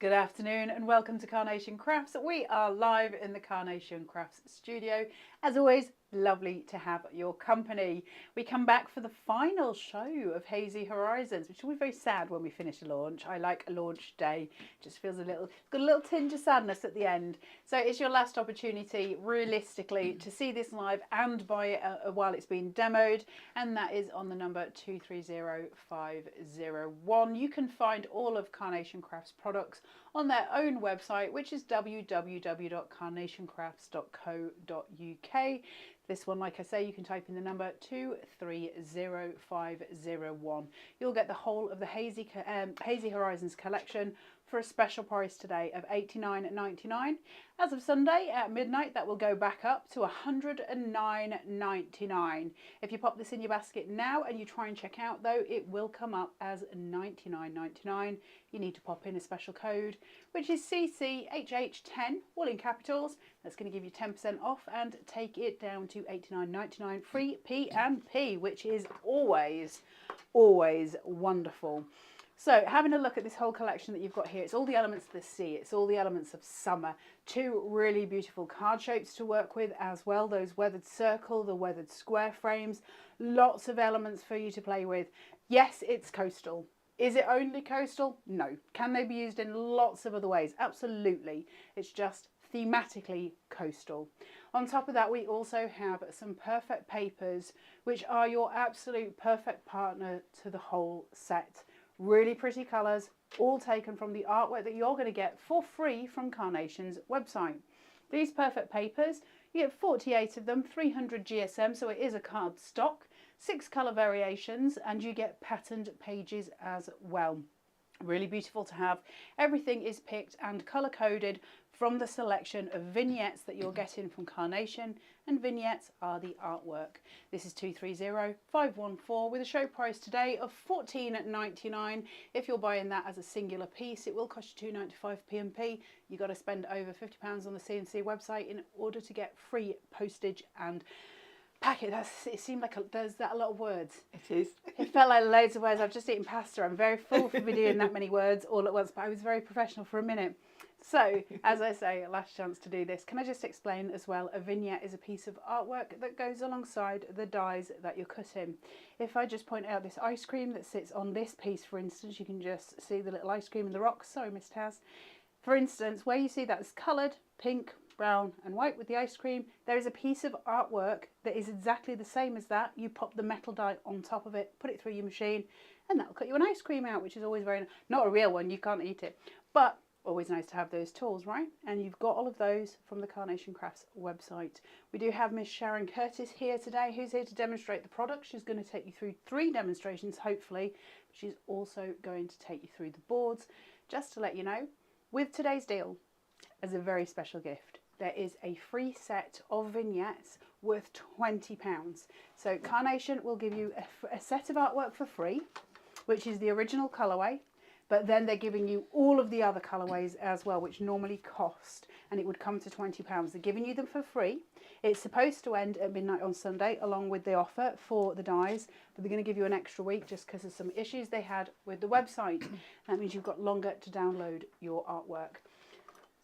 Good afternoon and welcome to Carnation Crafts. We are live in the Carnation Crafts studio. As always, lovely to have your company. We come back for the final show of Hazy Horizons, which will be very sad when we finish a launch. I like a launch day. It just feels got a little tinge of sadness at the end. So it's your last opportunity, realistically, to see this live and buy it while it's being demoed. And that is on the number 230501. You can find all of Carnation Crafts products on their own website, which is www.carnationcrafts.co.uk. This one, like I say, you can type in the number 230501. You'll get the whole of the Hazy Horizons collection for a special price today of $89.99. As of Sunday at midnight, that will go back up to $109.99. If you pop this in your basket now and you try and check out, though, it will come up as $99.99. You need to pop in a special code, which is CCHH10, all in capitals. That's going to give you 10% off and take it down to $89.99 free P&P, which is always wonderful. So having a look at this whole collection that you've got here, it's all the elements of the sea, it's all the elements of summer. Two really beautiful card shapes to work with as well, those weathered circle, the weathered square frames, lots of elements for you to play with. Yes, it's coastal. Is it only coastal? No. Can they be used in lots of other ways? Absolutely. It's just thematically coastal. On top of that, we also have some perfect papers, which are your absolute perfect partner to the whole set. Really pretty colours, all taken from the artwork that you're going to get for free from Carnation's website. These perfect papers, you get 48 of them, 300 GSM, so it is a card stock, 6 colour variations, and you get patterned pages as well. Really beautiful to have. Everything is picked and colour coded from the selection of vignettes that you're getting from Carnation, and vignettes are the artwork. This is 230514 with a show price today of $14.99. If you're buying that as a singular piece, it will cost you $2.95 P&P. You've got to spend over £50 on the CNC website in order to get free postage and packet. It seemed like there's that a lot of words. It is. It felt like loads of words. I've just eaten pasta. I'm very full for me doing that many words all at once, but I was very professional for a minute. So, as I say, last chance to do this. Can I just explain as well, a vignette is a piece of artwork that goes alongside the dies that you're cutting. If I just point out this ice cream that sits on this piece, for instance, you can just see the little ice cream in the rocks. Sorry, Miss Taz. For instance, where you see that's coloured, pink, brown and white with the ice cream, there is a piece of artwork that is exactly the same as that. You pop the metal die on top of it, put it through your machine, and that'll cut you an ice cream out, which is always very, not a real one, you can't eat it, but always nice to have those tools, right? And you've got all of those from the Carnation Crafts website. We do have Miss Sharon Curtis here today, who's here to demonstrate the product. She's going to take you through 3 demonstrations, hopefully. She's also going to take you through the boards. Just to let you know, with today's deal, as a very special gift, there is a free set of vignettes worth £20. So Carnation will give you a set of artwork for free, which is the original colourway, but then they're giving you all of the other colourways as well, which normally cost, and it would come to £20. They're giving you them for free. It's supposed to end at midnight on Sunday, along with the offer for the dies, but they're going to give you an extra week just because of some issues they had with the website. That means you've got longer to download your artwork.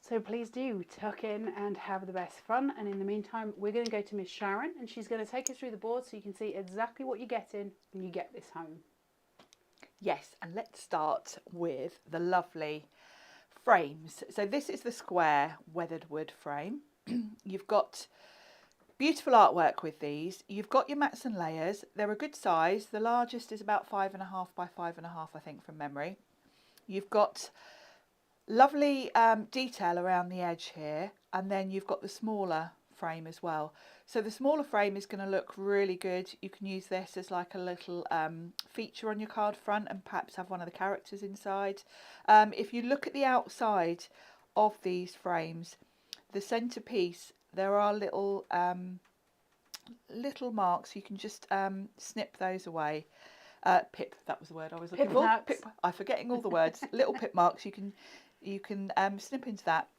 So please do tuck in and have the best fun. And in the meantime, we're going to go to Miss Sharon, and she's going to take us through the board so you can see exactly what you're getting when you get this home. Yes, and let's start with the lovely frames. So this is the square weathered wood frame. You've got beautiful artwork with these. You've got your mats and layers. They're a good size. The largest is about 5.5 by 5.5, I think, from memory. You've got lovely detail around the edge here, and then you've got the smaller frame as well. So the smaller frame is going to look really good. You can use this as like a little feature on your card front and perhaps have one of the characters inside. If you look at the outside of these frames, the centerpiece, there are little marks. You can just snip those away. Pip, that was the word I was looking for. Pip, I'm forgetting all the words. Little pip marks. You can snip into that,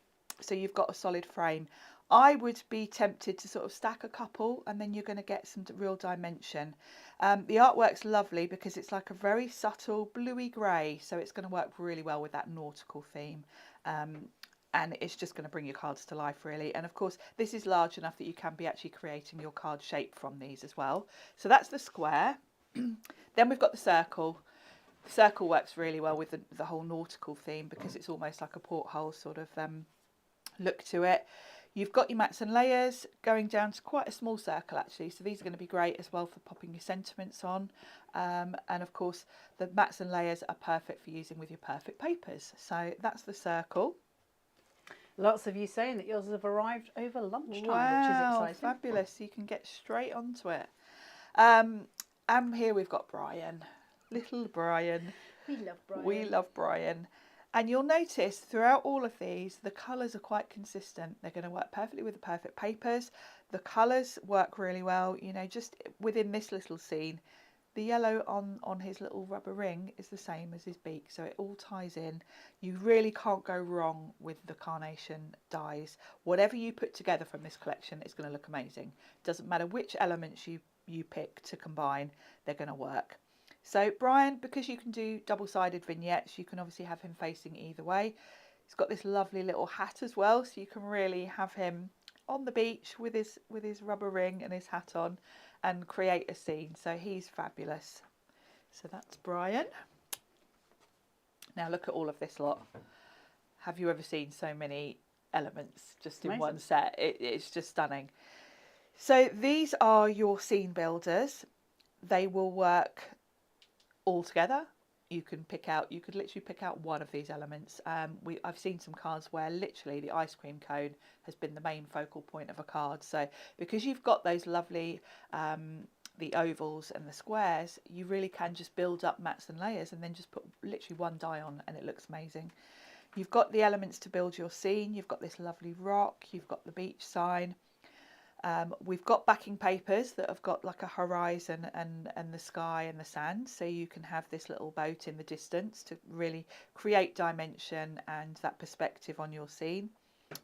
so you've got a solid frame. I would be tempted to sort of stack a couple, and then you're going to get some real dimension. The artwork's lovely because it's like a very subtle bluey grey, so it's going to work really well with that nautical theme. And it's just going to bring your cards to life, really. And of course, this is large enough that you can be actually creating your card shape from these as well. So that's the square. Then we've got the circle. The circle works really well with the whole nautical theme because it's almost like a porthole sort of look to it. You've got your mats and layers going down to quite a small circle actually, so these are going to be great as well for popping your sentiments on. And of course the mats and layers are perfect for using with your perfect papers. So that's the circle. Lots of you saying that yours have arrived over lunchtime, Wow, which is exciting. fabulous. You can get straight onto it. And here we've got Brian, little Brian. We love Brian. We love Brian. And you'll notice throughout all of these, the colours are quite consistent. They're going to work perfectly with the perfect papers. The colours work really well, you know, just within this little scene. The yellow on his little rubber ring is the same as his beak, so it all ties in. You really can't go wrong with the Carnation dies. Whatever you put together from this collection is going to look amazing. Doesn't matter which elements you pick to combine, they're going to work. So Brian, because you can do double-sided vignettes, you can obviously have him facing either way. He's got this lovely little hat as well, so you can really have him on the beach with his rubber ring and his hat on and create a scene. So he's fabulous. So that's Brian. Now look at all of this lot. Have you ever seen so many elements just in one set? It's just stunning. So these are your scene builders. They will work all together. You could literally pick out one of these elements. I've seen some cards where literally the ice cream cone has been the main focal point of a card. So because you've got those lovely the ovals and the squares, you really can just build up mats and layers and then just put literally one die on and it looks amazing. You've got the elements to build your scene. You've got this lovely rock. You've got the beach sign. We've got backing papers that have got like a horizon and the sky and the sand, so you can have this little boat in the distance to really create dimension and that perspective on your scene.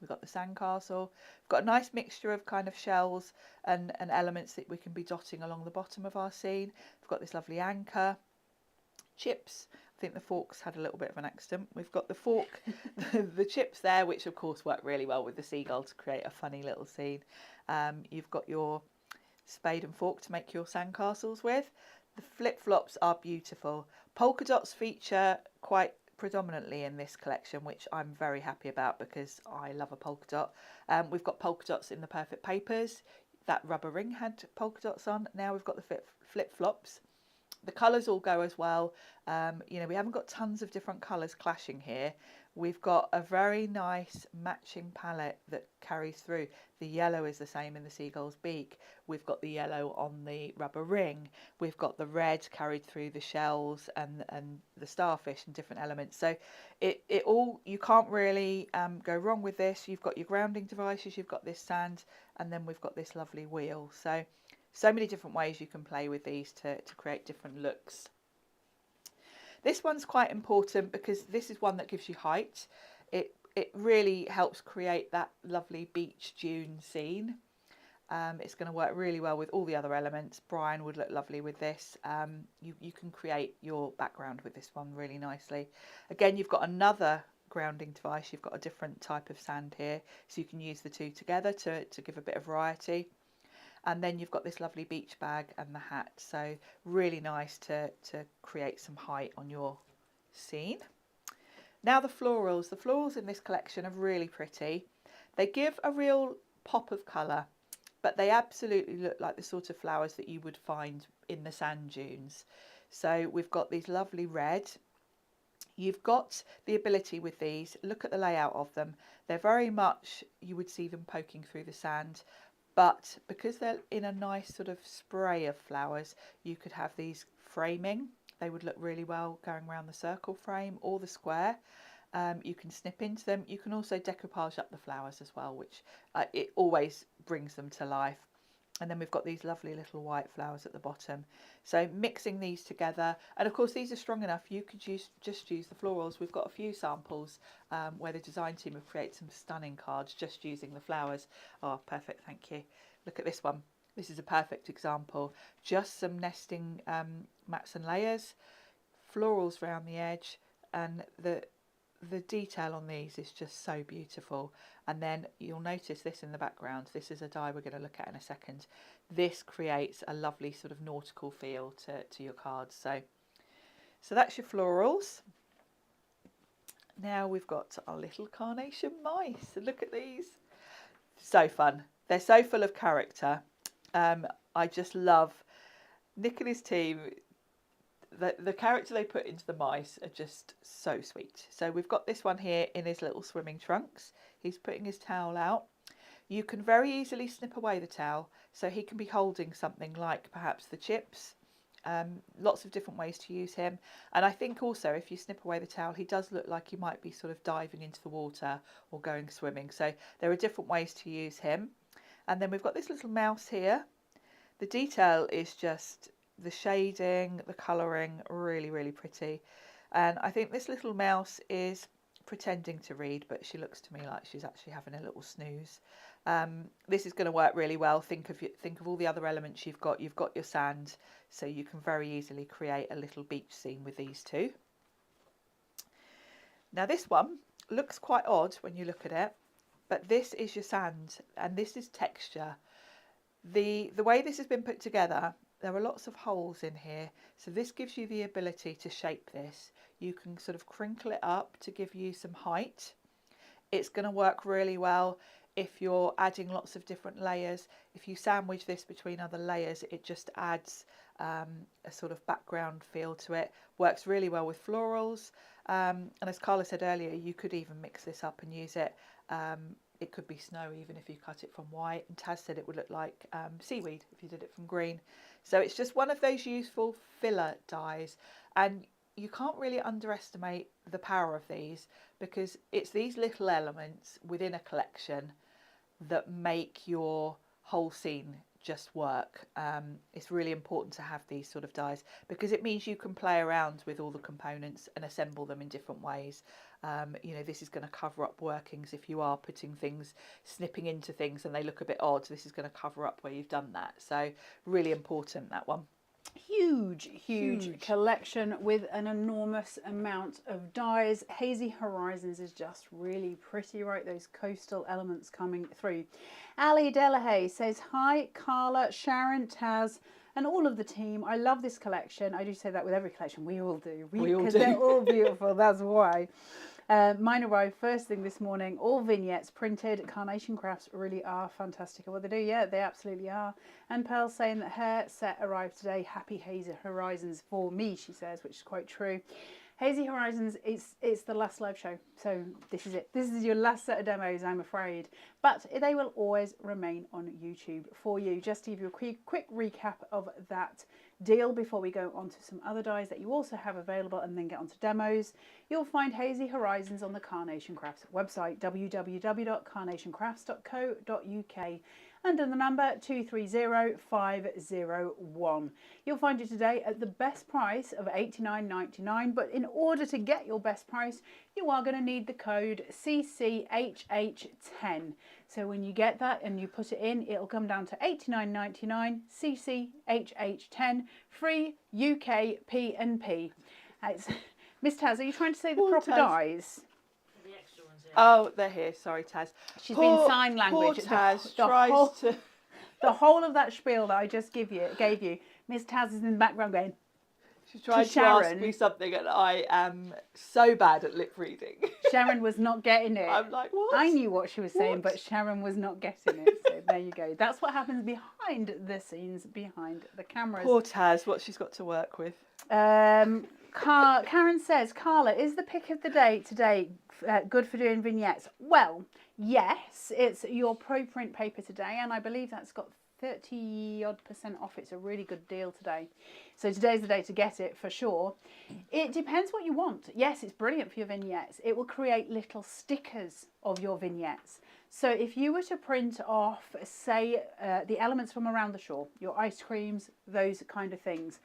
We've got the sandcastle. We've got a nice mixture of kind of shells and elements that we can be dotting along the bottom of our scene. We've got this lovely anchor, chips. I think the forks had a little bit of an accident. We've got the fork, the chips there, which of course work really well with the seagull to create a funny little scene. You've got your spade and fork to make your sandcastles with. The flip-flops are beautiful. Polka dots feature quite predominantly in this collection, which I'm very happy about because I love a polka dot. We've got polka dots in the perfect papers. That rubber ring had polka dots on. Now we've got the flip-flops. The colours all go as well. You know, we haven't got tons of different colours clashing here. We've got a very nice matching palette that carries through. The yellow is the same in the seagull's beak. We've got the yellow on the rubber ring. We've got the red carried through the shells and the starfish and different elements. So it all, you can't really go wrong with this. You've got your grounding devices, you've got this sand, and then we've got this lovely wheel. So many different ways you can play with these to create different looks. This one's quite important because this is one that gives you height. It really helps create that lovely beach dune scene. It's going to work really well with all the other elements. Brian would look lovely with this. You can create your background with this one really nicely. Again, you've got another grounding device. You've got a different type of sand here, so you can use the two together to give a bit of variety. And then you've got this lovely beach bag and the hat. So really nice to create some height on your scene. Now the florals. The florals in this collection are really pretty. They give a real pop of colour, but they absolutely look like the sort of flowers that you would find in the sand dunes. So we've got these lovely red. You've got the ability with these, look at the layout of them. They're very much, you would see them poking through the sand. But because they're in a nice sort of spray of flowers, you could have these framing. They would look really well going around the circle frame or the square. You can snip into them. You can also decoupage up the flowers as well, which it always brings them to life. And then we've got these lovely little white flowers at the bottom. So mixing these together, and of course these are strong enough, you could just use the florals. We've got a few samples where the design team have created some stunning cards just using the flowers. Oh, perfect, thank you. Look at this one. This is a perfect example. Just some nesting mats and layers, florals around the edge, and the detail on these is just so beautiful. And then you'll notice this in the background. This is a die we're going to look at in a second. This creates a lovely sort of nautical feel to your cards. So that's your florals. Now we've got our little carnation mice. Look at these. So fun. They're so full of character. I just love Nick and his team. The character they put into the mice are just so sweet. So we've got this one here in his little swimming trunks. He's putting his towel out. You can very easily snip away the towel, so he can be holding something like perhaps the chips. Lots of different ways to use him. And I think also if you snip away the towel, he does look like he might be sort of diving into the water or going swimming. So there are different ways to use him. And then we've got this little mouse here. The detail is just the shading, the colouring, really, really pretty. And I think this little mouse is pretending to read, but she looks to me like she's actually having a little snooze. This is going to work really well. Think of all the other elements you've got. You've got your sand, so you can very easily create a little beach scene with these two. Now this one looks quite odd when you look at it, but this is your sand and this is texture. The way this has been put together, there are lots of holes in here, so this gives you the ability to shape this. You can sort of crinkle it up to give you some height. It's going to work really well if you're adding lots of different layers. If you sandwich this between other layers, it just adds a sort of background feel to it. Works really well with florals, and as Carla said earlier, you could even mix this up and use it. It could be snow even if you cut it from white, and Taz said it would look like seaweed if you did it from green. So it's just one of those useful filler dies, and you can't really underestimate the power of these, because it's these little elements within a collection that make your whole scene just work. It's really important to have these sort of dies because it means you can play around with all the components and assemble them in different ways. You know, this is going to cover up workings if you are putting things, snipping into things and they look a bit odd. This is going to cover up where you've done that. So really important, that one. Huge collection with an enormous amount of dies. Hazy Horizons is just really pretty, right? Those coastal elements coming through. Ali Delahaye says, hi, Carla, Sharon, Taz, and all of the team. I love this collection. I do say that with every collection. We all do. Because they're all beautiful. That's why. Mine arrived first thing this morning. All vignettes printed. Carnation crafts really are fantastic. What they do, yeah, they absolutely are. And Pearl's saying that her set arrived today. Happy Hazy Horizons for me, she says, which is quite true. Hazy Horizons, it's the last live show. So this is it. This is your last set of demos, I'm afraid. But they will always remain on YouTube for you. Just to give you a quick recap of that deal before we go on to some other dies that you also have available and then get onto demos. You'll find Hazy Horizons on the Carnation Crafts website, www.carnationcrafts.co.uk, under the number 230501. You'll find it today at the best price of $89.99, but in order to get your best price, you are going to need the code CCHH10. So when you get that and you put it in, it'll come down to $89.99, CCHH10, free UK P&P. Miss Taz, are you trying to say the proper dies? Oh, they're here. Sorry, Taz. She's been sign language. Poor Taz tries to... The whole of that spiel that I just gave you, Miss Taz is in the background going... She tried to ask me something and I am so bad at lip reading. Sharon was not getting it. I'm like, what? I knew what she was saying, but Sharon was not getting it. So there you go. That's what happens behind the scenes, behind the cameras. Poor Taz, what she's got to work with. Karen says, Carla, is the pick of the day today good for doing vignettes? Well, yes, it's your Pro Print paper today, and I believe that's got 30-odd% off. It's a really good deal today. So today's the day to get it for sure. It depends what you want. Yes, it's brilliant for your vignettes. It will create little stickers of your vignettes. So if you were to print off, say, the elements from around the shore, your ice creams, those kind of things,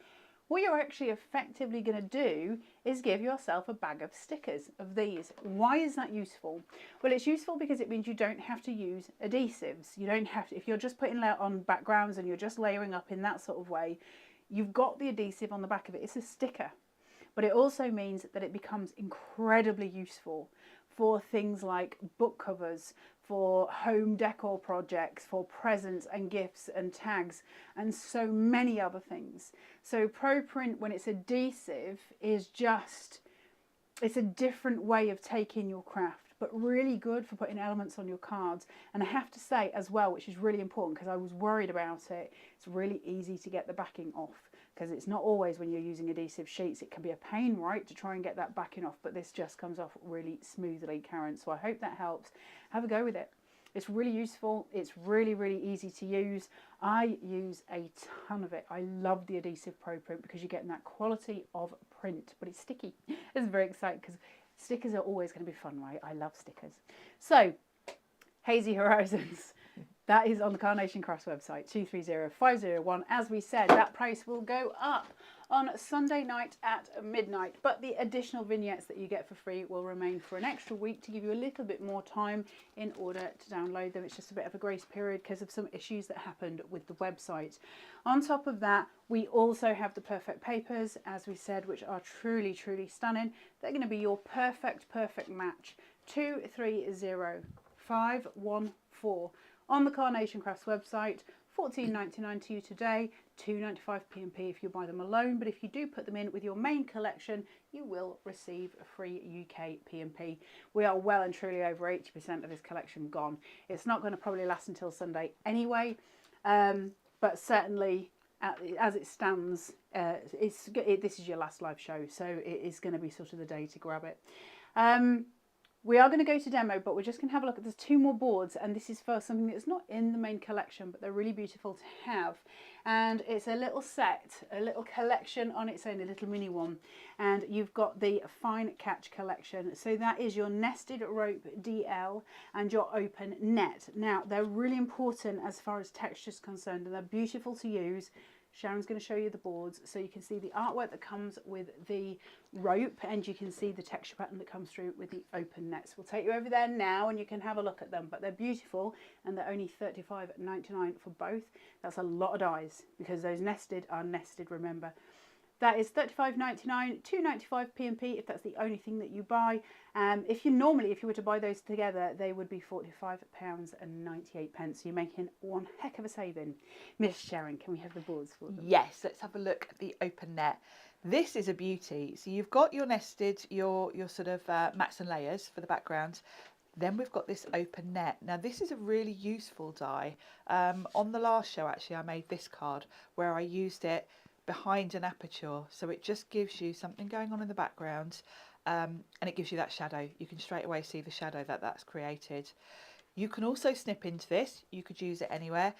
what you're actually effectively going to do is give yourself a bag of stickers of these. Why is that useful? Well, it's useful because it means you don't have to use adhesives. You don't have to, if you're just putting on backgrounds and you're just layering up in that sort of way, you've got the adhesive on the back of it. It's a sticker. But it also means that it becomes incredibly useful for things like book covers, for home decor projects, for presents and gifts and tags, and so many other things. So ProPrint, when it's adhesive, is just, it's a different way of taking your craft, but really good for putting elements on your cards. And I have to say as well, which is really important because I was worried about it, it's really easy to get the backing off, because it's not always when you're using adhesive sheets, it can be a pain, right, to try and get that backing off, but this just comes off really smoothly, Karen. So I hope that helps. Have a go with it. It's really useful. It's really, really easy to use. I use a ton of it. I love the Adhesive ProPrint because you're getting that quality of print, but it's sticky. It's very exciting because stickers are always going to be fun, right? I love stickers. So, Hazy Horizons. That is on the Carnation Crafts website, 230501. As we said, that price will go up on Sunday night at midnight, but the additional vignettes that you get for free will remain for an extra week to give you a little bit more time in order to download them. It's just a bit of a grace period because of some issues that happened with the website. On top of that, we also have the Perfect Papers, as we said, which are truly, truly stunning. They're going to be your perfect match. 230514. On the Carnation Crafts website, $14.99 to you today, $2.95 P&P if you buy them alone, but if you do put them in with your main collection, you will receive a free UK P&P. We are well and truly over 80% of this collection gone. It's not going to probably last until Sunday anyway, but certainly as it stands, this is your last live show, so it is going to be sort of the day to grab it. We are going to go to demo, but we're just going to have a look at, there's two more boards, and this is for something that's not in the main collection, but they're really beautiful to have. And it's a little set, a little collection on its own, a little mini one. And you've got the Fine Catch collection. So that is your nested rope DL and your open net. Now, they're really important as far as texture is concerned, and they're beautiful to use. Sharon's going to show you the boards so you can see the artwork that comes with the rope, and you can see the texture pattern that comes through with the open nets. We'll take you over there now and you can have a look at them, but they're beautiful and they're only $35.99 for both. That's a lot of dies because those nested are nested, remember. That is $35.99, $2.95 P&P if that's the only thing that you buy. If you were to buy those together, they would be £45.98. So you're making one heck of a saving. Miss Sharon, can we have the boards for them? Yes, let's have a look at the open net. This is a beauty. So you've got your nested, your sort of mats and layers for the background. Then we've got this open net. Now this is a really useful die. On the last show, actually, I made this card where I used it behind an aperture, so it just gives you something going on in the background, and it gives you that shadow. You can straight away see the shadow that's created. You can also snip into this. You could use it anywhere.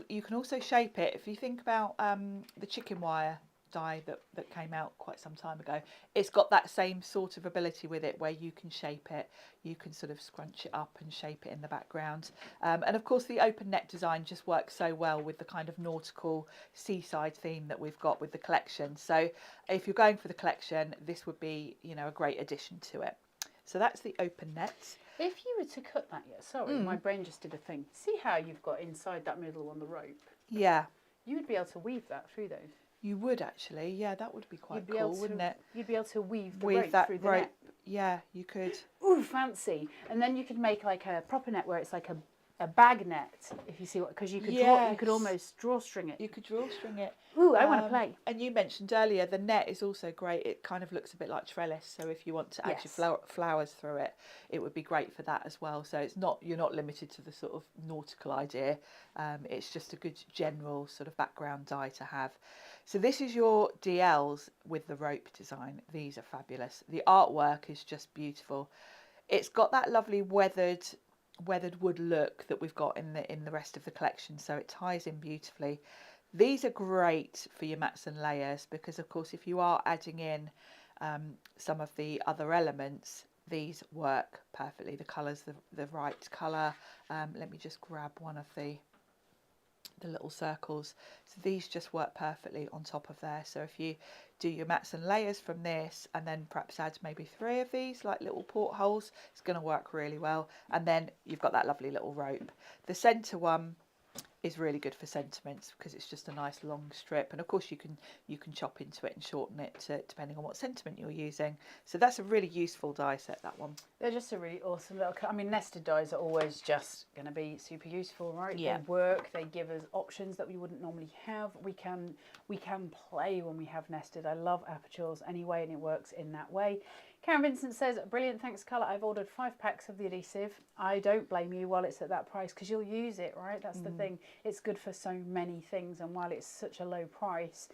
You can also shape it. If you think about the chicken wire die that came out quite some time ago, it's got that same sort of ability with it where you can shape it. You can sort of scrunch it up and shape it in the background. And of course the open net design just works so well with the kind of nautical seaside theme that we've got with the collection. So if you're going for the collection, this would be, you know, a great addition to it. So that's the open net. If you were to cut that yet, sorry, my brain just did a thing. See how you've got inside that middle one the rope? Yeah. You would be able to weave that through those. You would actually, yeah, that would be quite cool, wouldn't it? You'd be able to weave the rope that through the rope. net. Yeah, you could. Ooh, fancy. And then you could make like a proper net where it's like a bag net, if you see what, because you could you could almost drawstring it. You could drawstring it. Ooh, I want to play. And you mentioned earlier the net is also great. It kind of looks a bit like trellis, so if you want to add your flowers through it, it would be great for that as well. So you're not limited to the sort of nautical idea. It's just a good general sort of background die to have. So this is your DLs with the rope design. These are fabulous. The artwork is just beautiful. It's got that lovely weathered wood look that we've got in the rest of the collection, so it ties in beautifully. These are great for your mats and layers because of course if you are adding in some of the other elements, these work perfectly. The colour's the right colour. Let me just grab one of the little circles. So these just work perfectly on top of there. So if you do your mats and layers from this and then perhaps add maybe 3 of these like little portholes, it's going to work really well. And then you've got that lovely little rope. The centre one is really good for sentiments because it's just a nice long strip, and of course you can chop into it and shorten it depending on what sentiment you're using. So that's a really useful die set, that one. They're just a really awesome little, I mean, nested dies are always just going to be super useful, right? Yeah. They work, they give us options that we wouldn't normally have. We can play when we have nested. I love apertures anyway, and it works in that way. Karen Vincent says, brilliant, thanks Carla. I've ordered 5 packs of the adhesive. I don't blame you while it's at that price, because you'll use it, right? That's the thing. It's good for so many things, and while it's such a low price,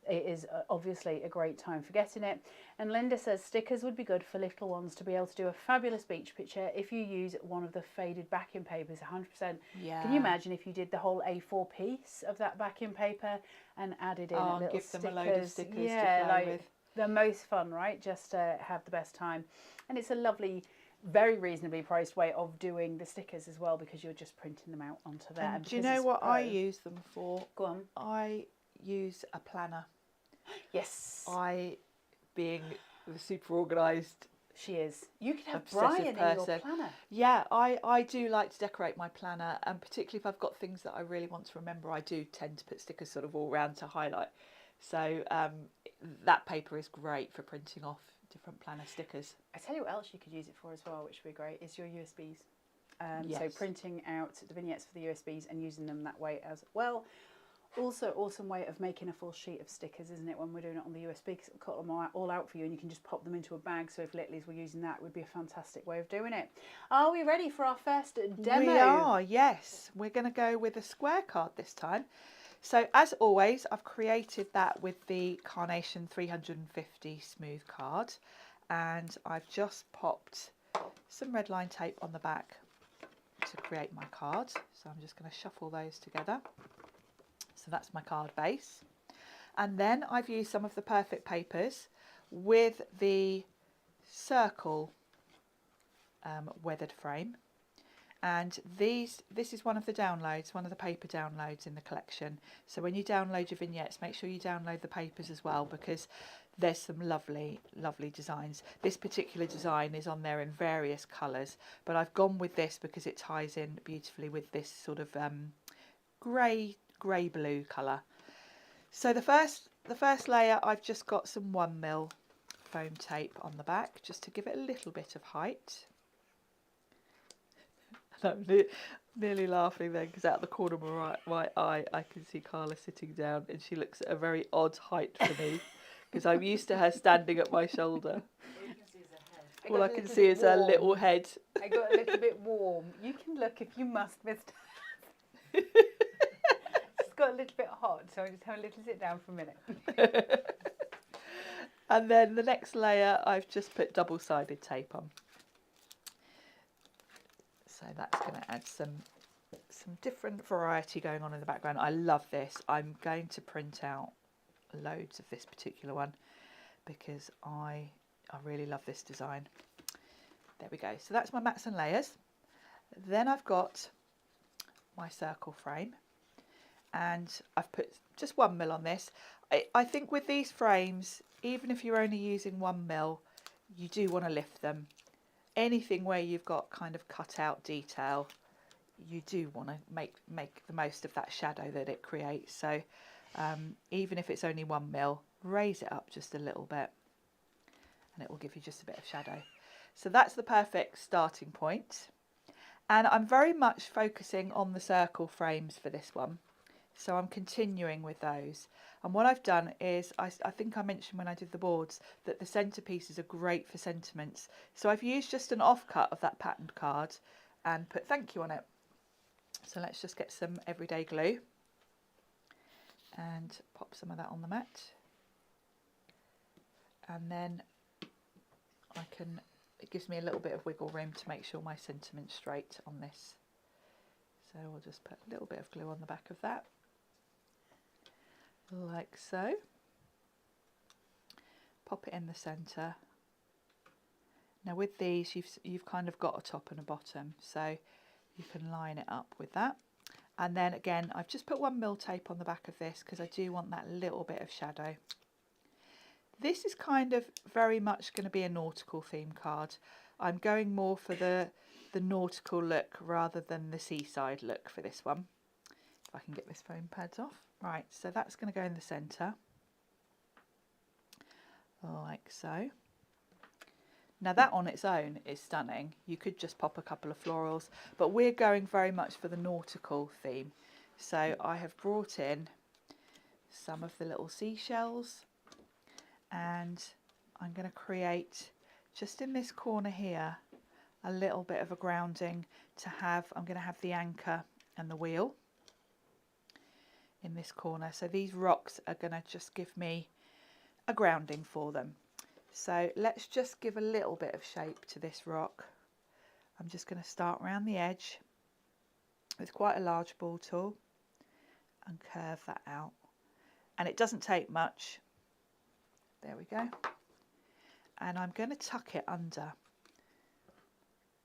it is obviously a great time for getting it. And Linda says stickers would be good for little ones to be able to do a fabulous beach picture if you use one of the faded backing papers. 100%. Yeah. Can you imagine if you did the whole A4 piece of that backing paper and added in little give stickers? them a load of stickers to play like with. the most fun, right? Just to have the best time. And it's a lovely, very reasonably priced way of doing the stickers as well, because you're just printing them out onto there. And do you know what I use them for? Go on. I use a planner. Yes. Being the super organised, she is. You could have obsessive Brian person. in your planner. Yeah, I do like to decorate my planner, and particularly if I've got things that I really want to remember, I do tend to put stickers sort of all around to highlight. So that paper is great for printing off different planner stickers. I tell you what else you could use it for as well, which would be great, is your USBs. Yes. So printing out the vignettes for the USBs and using them that way as well. Also, awesome way of making a full sheet of stickers, isn't it, when we're doing it on the USB, because it'll cut them all out for you and you can just pop them into a bag. So if Littlies were using that, it would be a fantastic way of doing it. Are we ready for our first demo? We are, yes. We're going to go with a square card this time. So as always, I've created that with the Carnation 350 smooth card, and I've just popped some red line tape on the back to create my card. So I'm just going to shuffle those together. So that's my card base. And then I've used some of the Perfect papers with the circle weathered frame. And this is one of the downloads, one of the paper downloads in the collection. So when you download your vignettes, make sure you download the papers as well, because there's some lovely, lovely designs. This particular design is on there in various colours, but I've gone with this because it ties in beautifully with this sort of grey blue colour. So the first layer, I've just got some 1mm foam tape on the back just to give it a little bit of height. I'm nearly laughing then, because out of the corner of my right eye I can see Carla sitting down, and she looks at a very odd height for me because I'm used to her standing at my shoulder. All I can see is her little head. I got a little bit warm. You can look if you must, Mr. It's got a little bit hot, so I just have a little sit down for a minute. And then the next layer, I've just put double-sided tape on. So that's going to add some different variety going on in the background. I love this. I'm going to print out loads of this particular one because I really love this design. There we go. So that's my mats and layers. Then I've got my circle frame, and I've put just 1mm on this. I think with these frames, even if you're only using 1mm, you do want to lift them. Anything where you've got kind of cut out detail, you do want to make the most of that shadow that it creates. So even if it's only 1mm, raise it up just a little bit and it will give you just a bit of shadow. So that's the perfect starting point. And I'm very much focusing on the circle frames for this one. So I'm continuing with those. And what I've done is, I think I mentioned when I did the boards that the centerpieces are great for sentiments. So I've used just an offcut of that patterned card and put thank you on it. So let's just get some everyday glue and pop some of that on the mat. And then it gives me a little bit of wiggle room to make sure my sentiment's straight on this. So we'll just put a little bit of glue on the back of that, like so. Pop it in the centre. Now with these, you've kind of got a top and a bottom, so you can line it up with that. And then again, I've just put 1 mil tape on the back of this because I do want that little bit of shadow. This is kind of very much going to be a nautical theme card. I'm going more for the nautical look rather than the seaside look for this one. If I can get this foam pads off. Right, so that's going to go in the centre, like so. Now that on its own is stunning. You could just pop a couple of florals, but we're going very much for the nautical theme. So I have brought in some of the little seashells, and I'm going to create just in this corner here a little bit of a grounding to have. I'm going to have the anchor and the wheel in this corner. So these rocks are going to just give me a grounding for them. So let's just give a little bit of shape to this rock. I'm just going to start around the edge with quite a large ball tool and curve that out. And it doesn't take much. There we go. And I'm going to tuck it under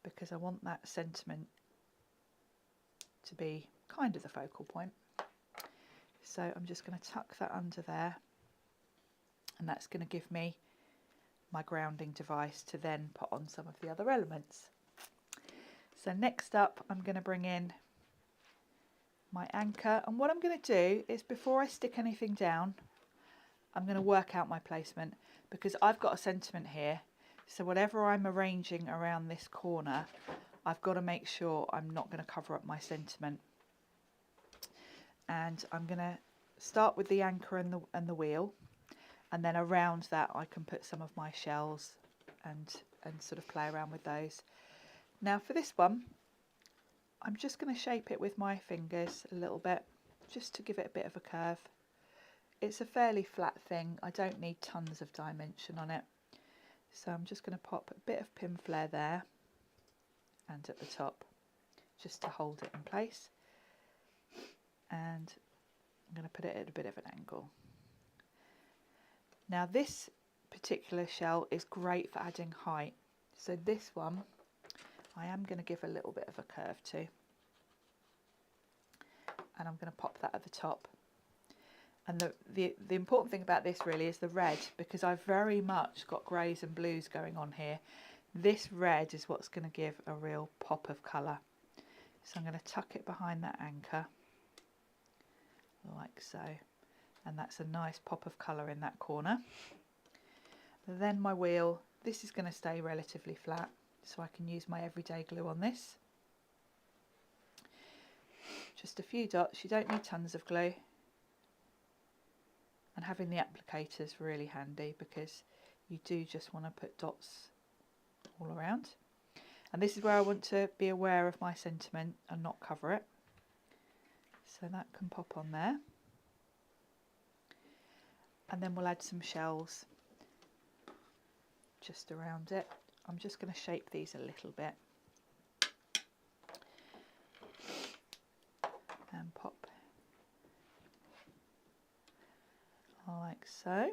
because I want that sentiment to be kind of the focal point. So I'm just going to tuck that under there, and that's going to give me my grounding device to then put on some of the other elements. So next up, I'm going to bring in my anchor, and what I'm going to do is, before I stick anything down, I'm going to work out my placement because I've got a sentiment here. So whatever I'm arranging around this corner, I've got to make sure I'm not going to cover up my sentiment. And I'm going to start with the anchor and the wheel, and then around that I can put some of my shells and sort of play around with those. Now for this one, I'm just going to shape it with my fingers a little bit, just to give it a bit of a curve. It's a fairly flat thing. I don't need tons of dimension on it. So I'm just going to pop a bit of pin flare there and at the top, just to hold it in place. And I'm going to put it at a bit of an angle. Now this particular shell is great for adding height. So this one, I am going to give a little bit of a curve to. And I'm going to pop that at the top. And the important thing about this really is the red, because I've very much got greys and blues going on here. This red is what's going to give a real pop of colour. So I'm going to tuck it behind that anchor, like so. And that's a nice pop of colour in that corner. Then my wheel, this is going to stay relatively flat, so I can use my everyday glue on this. Just a few dots, you don't need tons of glue. And having the applicator is really handy because you do just want to put dots all around. And this is where I want to be aware of my sentiment and not cover it. So that can pop on there. And then we'll add some shells just around it. I'm just going to shape these a little bit and pop like so.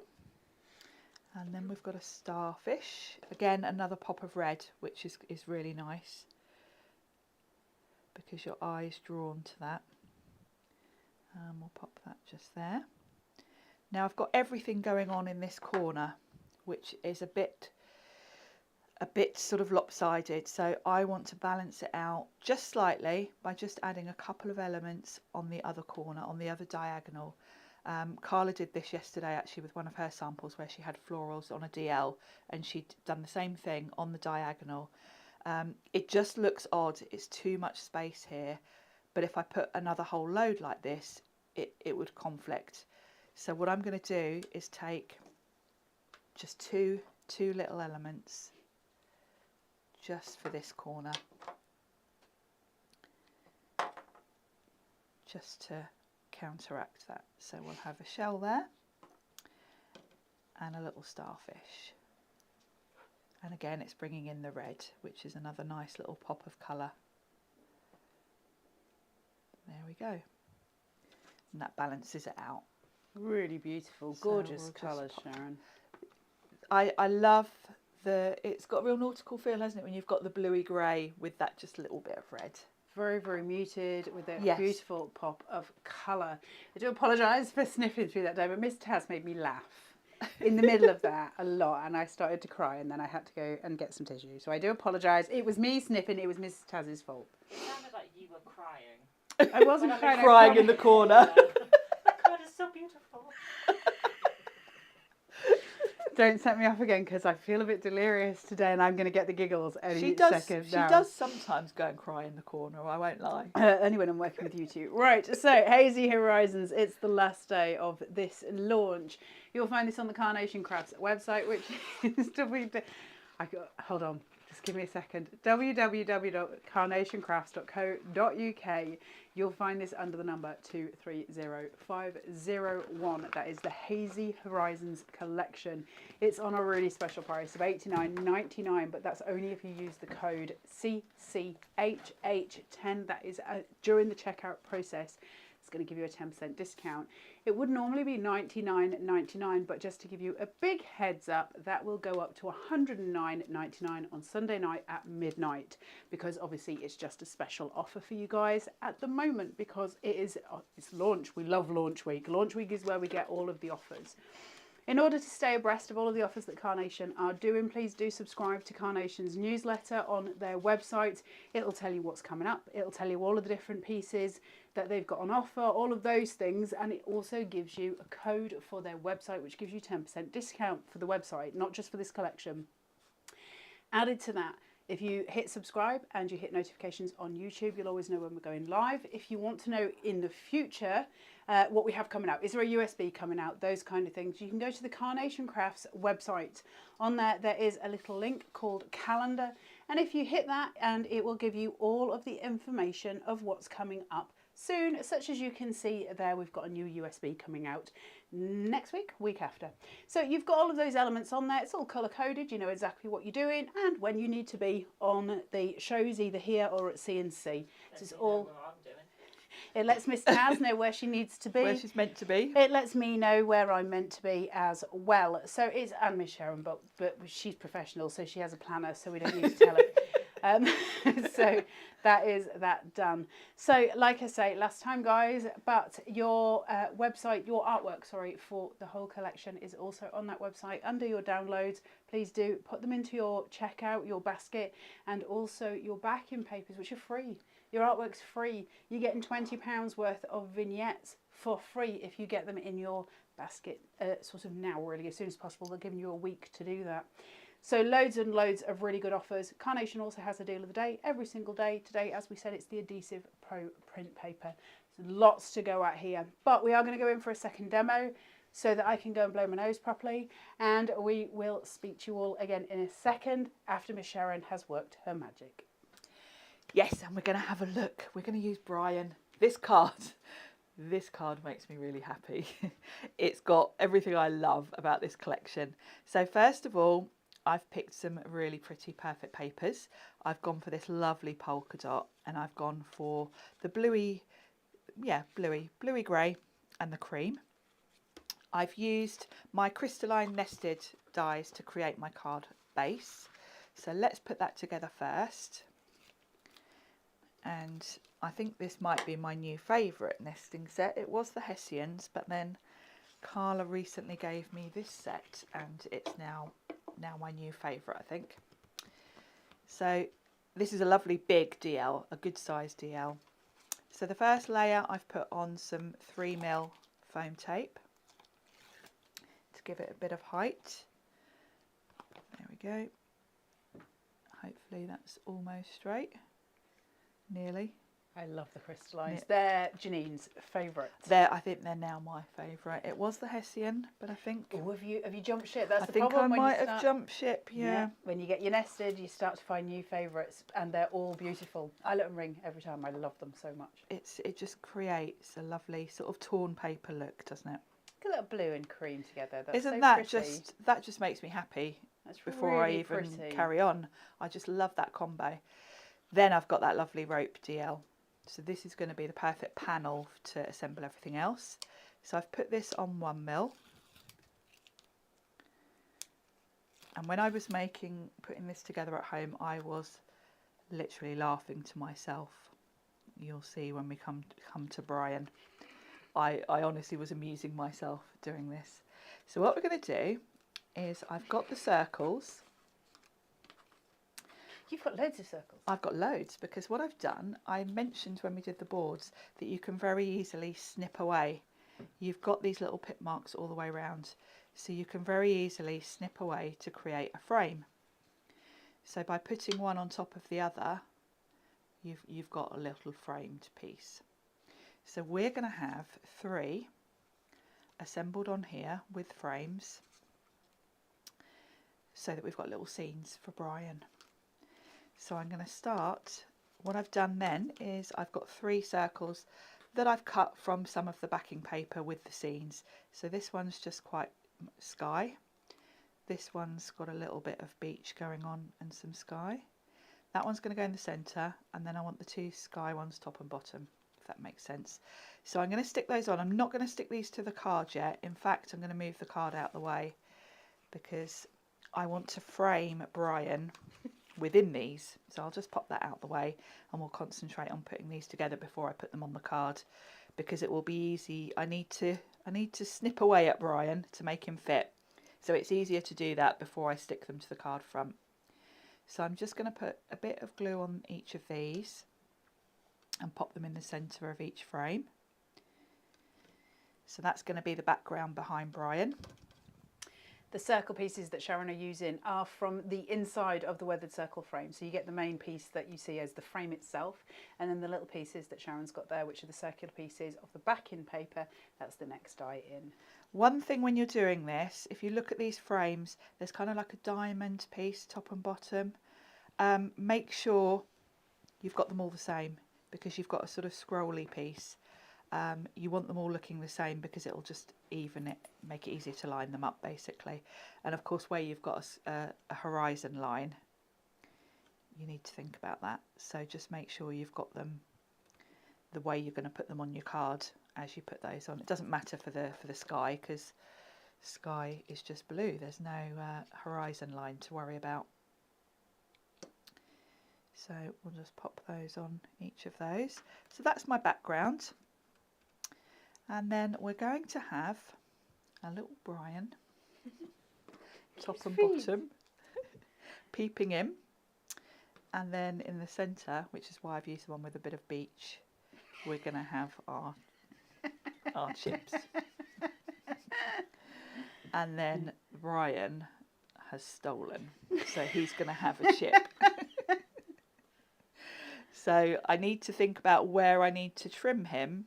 And then we've got a starfish, again another pop of red, which is really nice because your eye's drawn to that. And we'll pop that just there. Now I've got everything going on in this corner, which is a bit sort of lopsided, so I want to balance it out just slightly by just adding a couple of elements on the other corner, on the other diagonal. Carla did this yesterday actually with one of her samples where she had florals on a DL and she'd done the same thing on the diagonal. It just looks odd, it's too much space here, but if I put another whole load like this, it would conflict. So what I'm going to do is take just two little elements just for this corner, just to counteract that. So we'll have a shell there and a little starfish, and again it's bringing in the red, which is another nice little pop of colour. There we go, and that balances it out. Really beautiful, gorgeous colours, Sharon. I love it's got a real nautical feel, hasn't it, when you've got the bluey grey with that just little bit of red. Very, very muted with a Yes. beautiful pop of colour. I do apologise for sniffing through that day, but Miss Taz made me laugh in the middle of that a lot, and I started to cry, and then I had to go and get some tissue. So I do apologise. It was me sniffing. It was Miss Taz's fault. It sounded like you were crying. I wasn't crying. Crying in the corner. That card is so beautiful. Don't set me off again, because I feel a bit delirious today, and I'm going to get the giggles any second She now. does sometimes go and cry in the corner, I won't lie. Only when I'm working with you two. Right, so Hazy Horizons, it's the last day of this launch. You'll find this on the Carnation Crafts website, which is hold on, just give me a second. www.carnationcrafts.co.uk. You'll find this under the number 230501. That is the Hazy Horizons collection. It's on a really special price of $89.99, but that's only if you use the code CCHH10. That is during the checkout process. It's going to give you a 10% discount. It would normally be $99.99, but just to give you a big heads up, that will go up to $109.99 on Sunday night at midnight, because obviously it's just a special offer for you guys at the moment, because it's launch. We love launch week. Launch week is where we get all of the offers. In order to stay abreast of all of the offers that Carnation are doing, please do subscribe to Carnation's newsletter on their website. It'll tell you what's coming up. It'll tell you all of the different pieces that they've got on offer, all of those things. And it also gives you a code for their website, which gives you 10% discount for the website, not just for this collection. Added to that, if you hit subscribe and you hit notifications on YouTube, you'll always know when we're going live. If you want to know in the future what we have coming out, is there a USB coming out, those kind of things, you can go to the Carnation Crafts website. On there is a little link called Calendar, and if you hit that, and it will give you all of the information of what's coming up soon, such as you can see there, we've got a new USB coming out next week after. So you've got all of those elements on there. It's all color coded. You know exactly what you're doing and when you need to be on the shows, either here or at CNC. This is all. It lets Miss Taz know where she needs to be. Where she's meant to be. It lets me know where I'm meant to be as well. So it's, and Miss Sharon, but she's professional, so she has a planner, so we don't need to tell her. So that is that done. So like I say, last time guys, but your website, your artwork, sorry, for the whole collection is also on that website under your downloads. Please do put them into your checkout, your basket, and also your backing papers, which are free. Your artwork's free. You're getting £20 worth of vignettes for free if you get them in your basket sort of now, really, as soon as possible. They're giving you a week to do that. So loads and loads of really good offers. Carnation also has a deal of the day every single day. Today, as we said, it's the Adhesive Pro print paper. There's lots to go at here, but we are going to go in for a second demo so that I can go and blow my nose properly, and we will speak to you all again in a second after Miss Sharon has worked her magic. Yes, and we're going to have a look. We're going to use Brian. This card makes me really happy. It's got everything I love about this collection. So first of all, I've picked some really pretty perfect papers. I've gone for this lovely polka dot, and I've gone for the bluey grey and the cream. I've used my crystalline nested dies to create my card base. So let's put that together first. And I think this might be my new favourite nesting set. It was the Hessians, but then Carla recently gave me this set, and it's now my new favourite, I think. So this is a lovely big DL, a good size DL. So the first layer I've put on some 3mm foam tape to give it a bit of height. There we go. Hopefully that's almost straight. Nearly. I love the crystallines. They're Janine's favourite. I think they're now my favourite. It was the Hessian, but I think. Oh, have you jumped ship? That's I the think problem. I might have jumped ship. Yeah. When you get your nested, you start to find new favourites, and they're all beautiful. I let them ring every time. I love them so much. It just creates a lovely sort of torn paper look, doesn't it? Look at that blue and cream together. That's Isn't so that pretty. that just makes me happy? That's before really I even pretty. carry on. I just love that combo. Then I've got that lovely rope DL. So this is going to be the perfect panel to assemble everything else. So I've put this on 1mm. And when I was putting this together at home, I was literally laughing to myself. You'll see when we come to Brian. I honestly was amusing myself doing this. So what we're going to do is I've got the circles. You've got loads of circles. I've got loads because what I've done, I mentioned when we did the boards that you can very easily snip away. You've got these little pit marks all the way around, so you can very easily snip away to create a frame. So by putting one on top of the other, you've got a little framed piece. So we're going to have 3 assembled on here with frames, so that we've got little scenes for Brian. So I'm going to start. What I've done then is I've got 3 circles that I've cut from some of the backing paper with the scenes. So this one's just quite sky. This one's got a little bit of beach going on and some sky. That one's going to go in the centre, and then I want the 2 sky ones top and bottom, if that makes sense. So I'm going to stick those on. I'm not going to stick these to the card yet. In fact, I'm going to move the card out of the way because I want to frame Brian within these. So I'll just pop that out the way and we'll concentrate on putting these together before I put them on the card, because it will be easy. I need to snip away at Brian to make him fit. So it's easier to do that before I stick them to the card front. So I'm just going to put a bit of glue on each of these and pop them in the centre of each frame. So that's going to be the background behind Brian. The circle pieces that Sharon are using are from the inside of the weathered circle frame. So you get the main piece that you see as the frame itself, and then the little pieces that Sharon's got there, which are the circular pieces of the backing paper. That's the next die in. One thing when you're doing this, if you look at these frames, there's kind of like a diamond piece top and bottom. Make sure you've got them all the same, because you've got a sort of scrolly piece. You want them all looking the same because it'll just even it, make it easier to line them up basically. And of course, where you've got a horizon line, you need to think about that. So just make sure you've got them the way you're going to put them on your card as you put those on. It doesn't matter for the sky, because sky is just blue. There's no horizon line to worry about. So we'll just pop those on each of those. So that's my background. And then we're going to have a little Brian, top and bottom, peeping in. And then in the centre, which is why I've used the one with a bit of beach, we're going to have our chips. And then Brian has stolen, so he's going to have a chip. So I need to think about where I need to trim him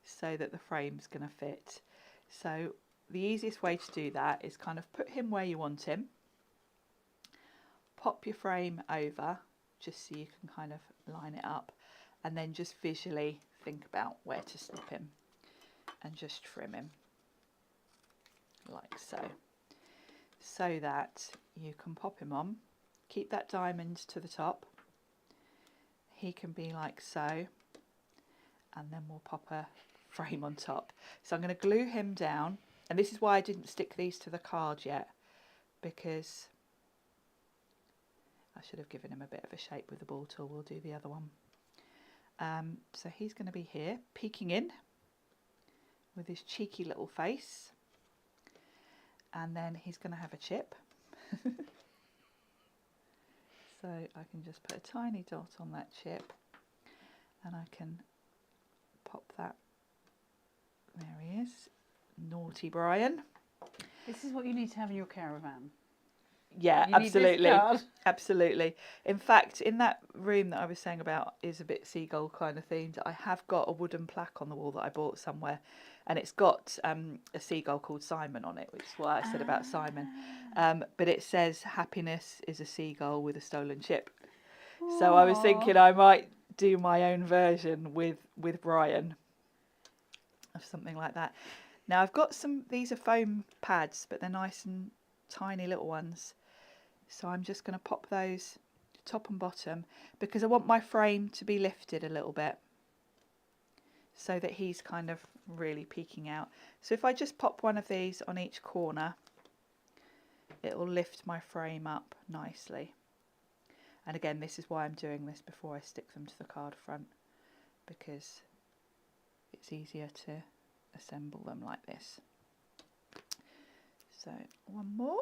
so that the frame's going to fit. So the easiest way to do that is kind of put him where you want him, pop your frame over just so you can kind of line it up, and then just visually think about where to snip him and just trim him like so, so that you can pop him on, keep that diamond to the top. He can be like so, and then we'll pop a frame on top. So I'm going to glue him down, and this is why I didn't stick these to the card yet, because I should have given him a bit of a shape with the ball tool. We'll do the other one. So he's going to be here, peeking in with his cheeky little face, and then he's going to have a chip. So I can just put a tiny dot on that chip, and I can pop that. There he is, naughty Brian. This is what you need to have in your caravan. Yeah, You need this absolutely, card. absolutely. In fact, in that room that I was saying about is a bit seagull kind of themed, I have got a wooden plaque on the wall that I bought somewhere, and it's got a seagull called Simon on it, which is why I said about Simon. But it says happiness is a seagull with a stolen chip. Aww. So I was thinking I might do my own version with Brian of something like that. Now I've got these are foam pads, but they're nice and tiny little ones. So I'm just going to pop those top and bottom, because I want my frame to be lifted a little bit so that he's kind of really peeking out. So if I just pop one of these on each corner, it will lift my frame up nicely. And again, this is why I'm doing this before I stick them to the card front, because it's easier to assemble them like this. So one more.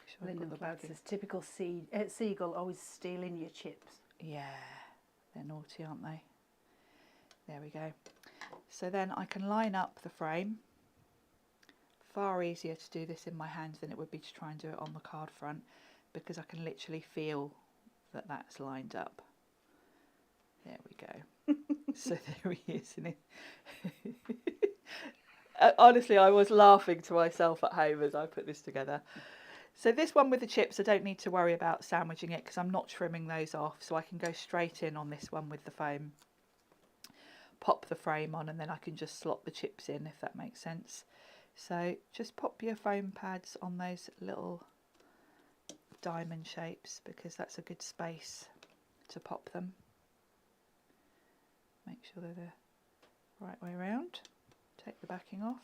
Sure Lyndon Cloud says, typical seagull, always stealing your chips. Yeah, they're naughty, aren't they? There we go. So then I can line up the frame. Far easier to do this in my hands than it would be to try and do it on the card front, because I can literally feel that that's lined up. There we go. So there he is. Isn't he? Honestly, I was laughing to myself at home as I put this together. So this one with the chips, I don't need to worry about sandwiching it because I'm not trimming those off, so I can go straight in on this one with the foam. Pop the frame on and then I can just slot the chips in, if that makes sense. So just pop your foam pads on those little diamond shapes because that's a good space to pop them. Make sure they're the right way around. Take the backing off.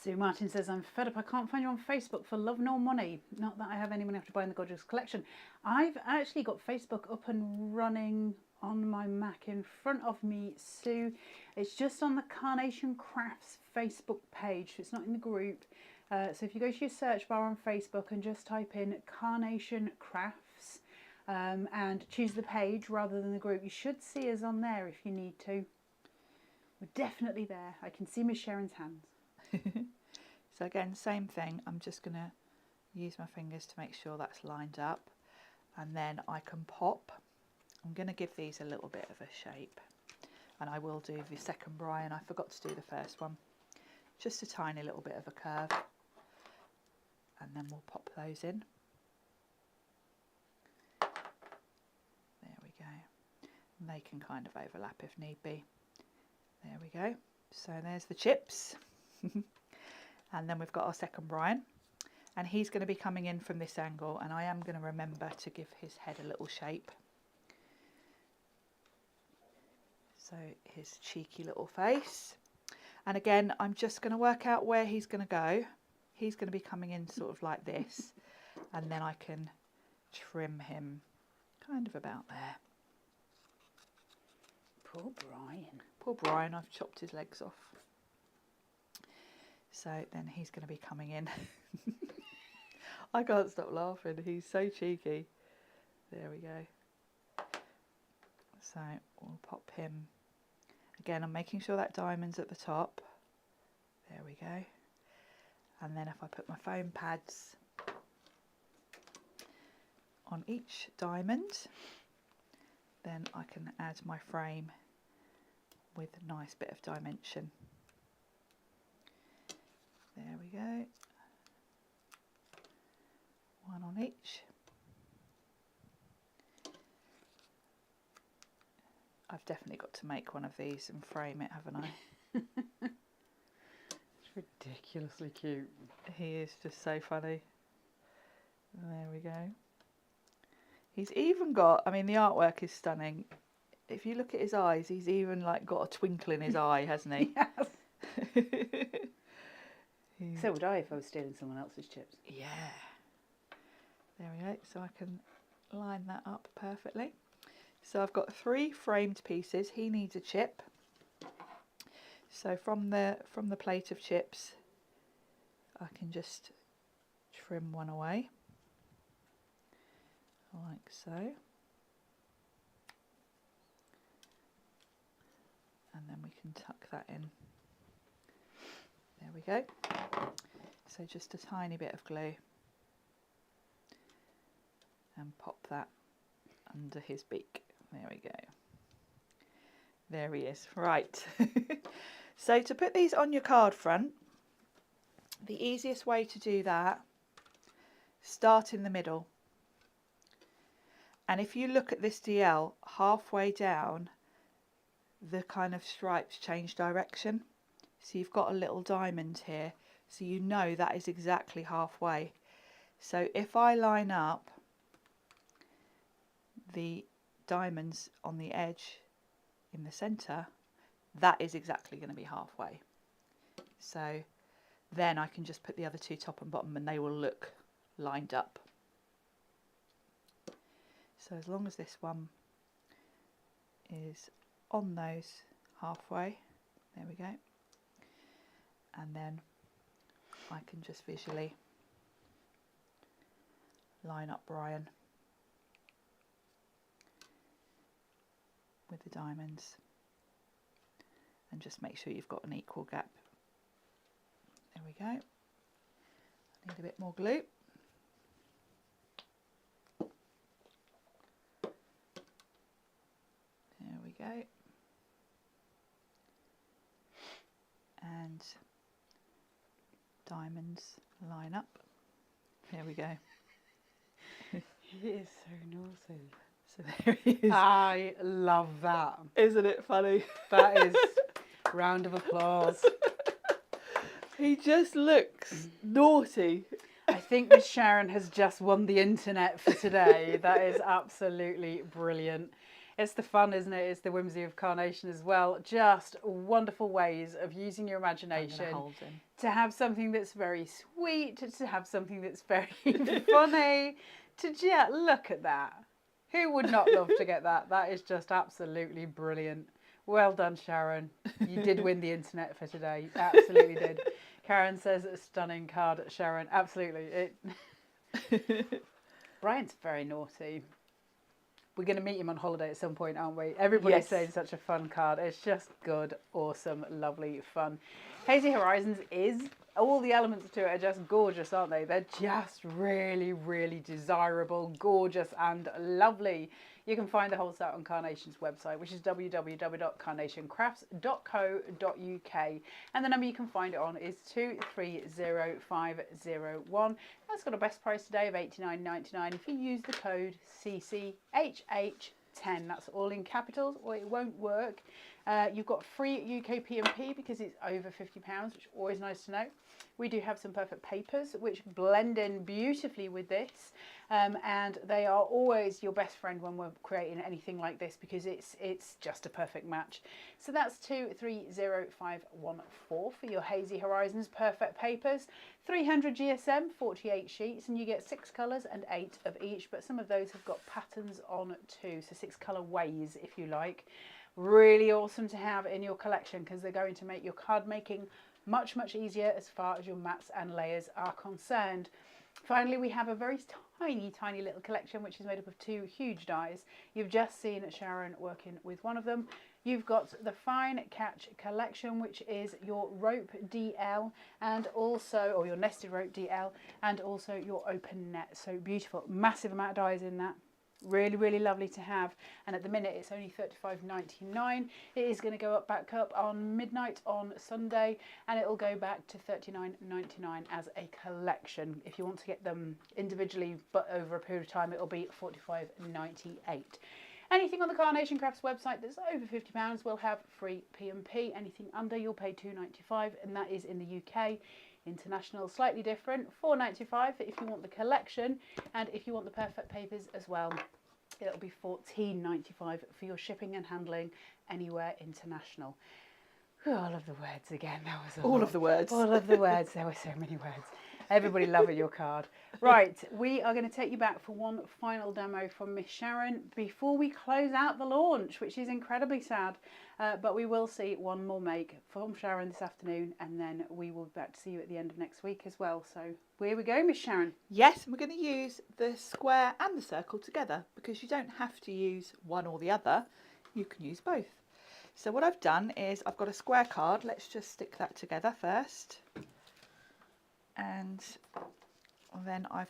Sue Martin says, I'm fed up. I can't find you on Facebook for love nor money. Not that I have any money after buying the gorgeous collection. I've actually got Facebook up and running on my Mac in front of me, Sue. It's just on the Carnation Crafts Facebook page. It's not in the group. So if you go to your search bar on Facebook and just type in Carnation Crafts and choose the page rather than the group, you should see us on there if you need to. We're definitely there. I can see Miss Sharon's hands. So again, same thing. I'm just going to use my fingers to make sure that's lined up, and then I can pop. I'm going to give these a little bit of a shape, and I will do the second Brian. I forgot to do the first one. Just a tiny little bit of a curve, and then we'll pop those in. There we go. And they can kind of overlap if need be. There we go. So there's the chips. And then we've got our second Brian, and he's going to be coming in from this angle, and I am going to remember to give his head a little shape. So his cheeky little face. And again, I'm just going to work out where he's going to go. He's going to be coming in sort of like this, and then I can trim him kind of about there. Poor Brian. Poor Brian, I've chopped his legs off. So then he's going to be coming in. I can't stop laughing. He's so cheeky. There we go. So we'll pop him. Again, I'm making sure that diamond's at the top. There we go. And then if I put my foam pads on each diamond, then I can add my frame with a nice bit of dimension. There we go. One on each. I've definitely got to make one of these and frame it, haven't I? It's ridiculously cute. He is just so funny. There we go. He's even got, I mean, the artwork is stunning. If you look at his eyes, he's even like got a twinkle in his eye, hasn't he? Yes. So would I if I was stealing someone else's chips. Yeah. There we go. So I can line that up perfectly. So I've got 3 framed pieces. He needs a chip. So from the plate of chips, I can just trim one away, like so. And then we can tuck that in. There we go. So just a tiny bit of glue and pop that under his beak. There we go. There he is. Right. So to put these on your card front, the easiest way to do that, start in the middle. And if you look at this DL, halfway down, the kind of stripes change direction. So you've got a little diamond here, so you know that is exactly halfway. So if I line up the diamonds on the edge in the centre, that is exactly going to be halfway. So then I can just put the other two top and bottom and they will look lined up. So as long as this one is on those halfway, there we go, and then I can just visually line up Brian with the diamonds and just make sure you've got an equal gap. There we go. I need a bit more glue. There we go. And diamonds line up. There we go. He is so naughty. So there he is. I love that. Isn't it funny? That is round of applause. He just looks naughty. I think Miss Sharon has just won the internet for today. That is absolutely brilliant. It's the fun, isn't it? It's the whimsy of Carnation as well. Just wonderful ways of using your imagination to have something that's very sweet, to have something that's very funny, to just look at that. Who would not love to get that? That is just absolutely brilliant. Well done, Sharon. You did win the internet for today. You absolutely did. Karen says a stunning card, Sharon. Absolutely. Brian's very naughty. We're going to meet him on holiday at some point, aren't we? Everybody's saying such a fun card. It's just good, awesome, lovely fun. Hazy Horizons is, all the elements to it are just gorgeous, aren't they? They're just really, really desirable, gorgeous and lovely. You can find the whole set on Carnation's website, which is www.carnationcrafts.co.uk. And the number you can find it on is 230501. That's got a best price today of $89.99 if you use the code CCHH10. That's all in capitals, or it won't work. You've got free UK P&P because it's over £50, which is always nice to know. We do have some perfect papers which blend in beautifully with this, and they are always your best friend when we're creating anything like this because it's just a perfect match. So that's 230514 for your Hazy Horizons perfect papers. 300 GSM, 48 sheets, and you get 6 colours and 8 of each, but some of those have got patterns on too, so 6 colour ways if you like. Really awesome to have in your collection because they're going to make your card making much, much easier as far as your mats and layers are concerned. Finally, we have a very tiny little collection which is made up of 2 huge dies. You've just seen Sharon working with one of them. You've got the Fine Catch collection, which is your rope DL and also, or your nested rope DL, and also your open net. So beautiful, massive amount of dies in that. Really, really lovely to have, and at the minute it's only $35.99. It is going to go back up on midnight on Sunday, and it'll go back to $39.99 as a collection. If you want to get them individually, but over a period of time, it'll be $45.98. Anything on the Carnation Crafts website that's over £50 will have free P&P. Anything under, you'll pay $2.95, and that is in the UK. International, slightly different, $4.95 if you want the collection, and if you want the perfect papers as well, it'll be $14.95 for your shipping and handling anywhere international. Whew, all of the words again. That was all of the words. All of the words. There were so many words. Everybody loving your card. Right, we are going to take you back for one final demo from Miss Sharon before we close out the launch, which is incredibly sad. But we will see one more make from Sharon this afternoon, and then we will be back to see you at the end of next week as well. So here we go, Miss Sharon. Yes, we're going to use the square and the circle together because you don't have to use one or the other. You can use both. So what I've done is I've got a square card. Let's just stick that together first. And then I've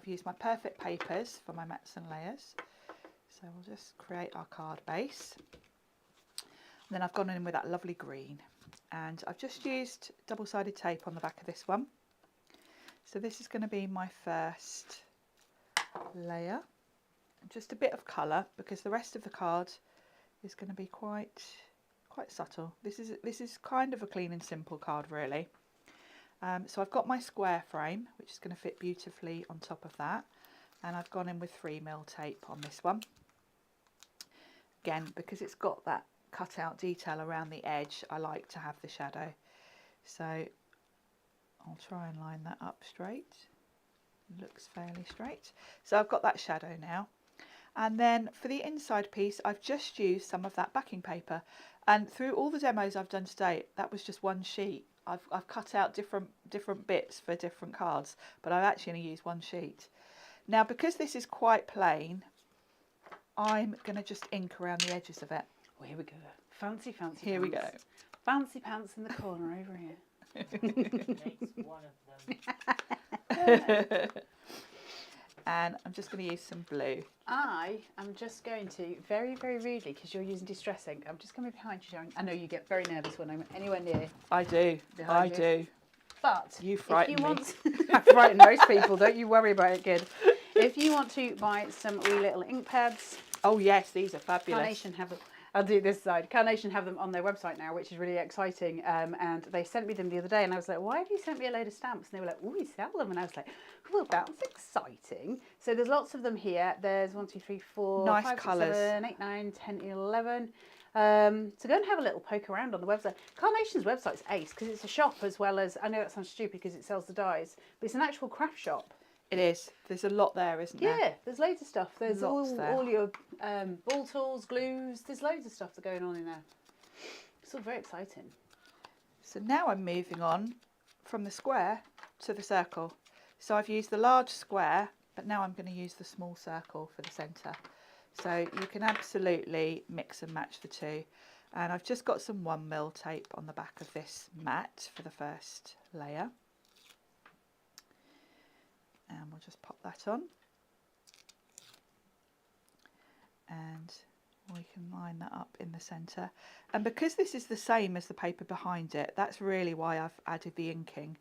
used my perfect papers for my mats and layers. So we'll just create our card base. And then I've gone in with that lovely green, and I've just used double-sided tape on the back of this one. So this is going to be my first layer. Just a bit of colour because the rest of the card is going to be quite subtle. This is kind of a clean and simple card really. So I've got my square frame, which is going to fit beautifully on top of that, and I've gone in with 3mm tape on this one. Again, because it's got that cut out detail around the edge, I like to have the shadow. So I'll try and line that up straight. Looks fairly straight. So I've got that shadow now. And then for the inside piece, I've just used some of that backing paper. And through all the demos I've done today, that was just one sheet. I've cut out different bits for different cards, but I've actually only used one sheet. Now, because this is quite plain, I'm going to just ink around the edges of it. Oh, here we go. Fancy, fancy Here we pants. go. Fancy pants in the corner over here. Makes one of them. And I'm just going to use some blue. I am just going to, very, very rudely, because you're using distress ink, I'm just coming behind you, Sharon. I know you get very nervous when I'm anywhere near. I do. Behind you. do. But You frighten if you me. want, I frighten most people. Don't you worry about it, kid. If you want to buy some wee little ink pads, Oh yes, these are fabulous. Carnation have them. I'll do this side. Carnation have them on their website now, which is really exciting. And they sent me them the other day, and I was like, "Why have you sent me a load of stamps?" And they were like, "Oh, we sell them." And I was like, "Well, that's exciting." So there's lots of them here. There's 1, 2, 3, 4, Nice 5, 6, colours. 7, 8, 9, 10, 11. So go and have a little poke around on the website. Carnation's website's ace because it's a shop as well as, I know that sounds stupid because it sells the dyes, but it's an actual craft shop. It is. There's a lot there, isn't there? Yeah, there's loads of stuff. There's Lots there. all your ball tools, glues. There's loads of stuff that's going on in there. It's all very exciting. So now I'm moving on from the square to the circle. So I've used the large square, but now I'm going to use the small circle for the centre. So you can absolutely mix and match the two. And I've just got some 1mm tape on the back of this mat for the first layer. And we'll just pop that on. And we can line that up in the centre. And because this is the same as the paper behind it, that's really why I've added the inking,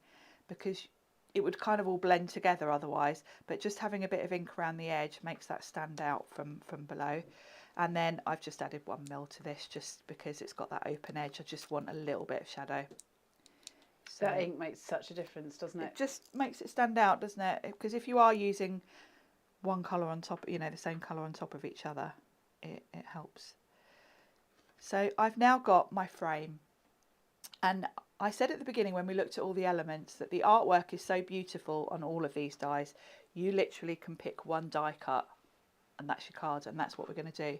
because it would kind of all blend together otherwise, but just having a bit of ink around the edge makes that stand out from below. And then I've just added 1mm to this just because it's got that open edge. I just want a little bit of shadow. So That ink makes such a difference, doesn't it? it just makes it stand out, doesn't it? Because if you are using one colour on top, you know, the same colour on top of each other, it helps. So I've now got my frame. And I said at the beginning when we looked at all the elements that the artwork is so beautiful on all of these dies. You literally can pick one die cut and that's your card, and that's what we're going to do.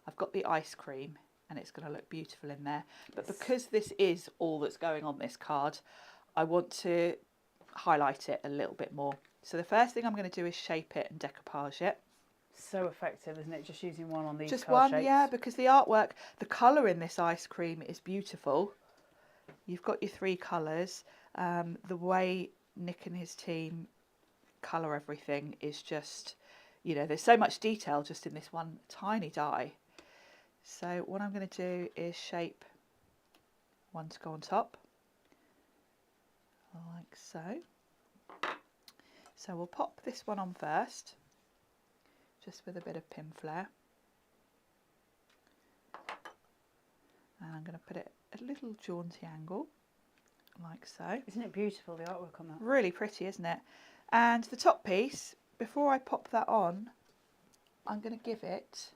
I've got the ice cream and it's going to look beautiful in there. But because this is all that's going on this card, I want to highlight it a little bit more. So the first thing I'm going to do is shape it and decoupage it. So effective, isn't it? Just using one on these Just card one, shapes. yeah, because the artwork, the colour in this ice cream is beautiful. You've got your 3 colours. The way Nick and his team colour everything is just, you know, there's so much detail just in this one tiny die. So what I'm going to do is shape one to go on top, like so. So we'll pop this one on first, just with a bit of pin flare. And I'm going to put it at a little jaunty angle, like so. Isn't it beautiful, the artwork on that? Really pretty, isn't it? And the top piece, before I pop that on, I'm going to give it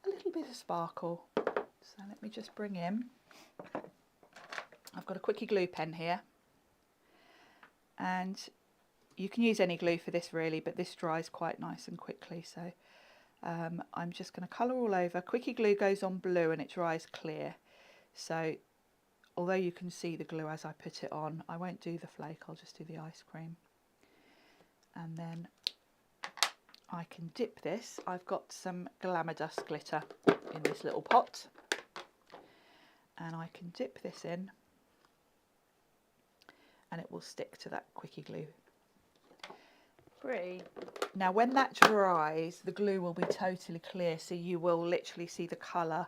a little bit of sparkle. So let me just bring in, I've got a quickie glue pen here, and you can use any glue for this really, but this dries quite nice and quickly. So I'm just going to colour all over. Quickie glue goes on blue and it dries clear. So although you can see the glue as I put it on, I won't do the flake, I'll just do the ice cream. And then I can dip this. I've got some Glamour Dust glitter in this little pot, and I can dip this in and it will stick to that quickie glue. Pretty. Now when that dries, the glue will be totally clear, so you will literally see the colour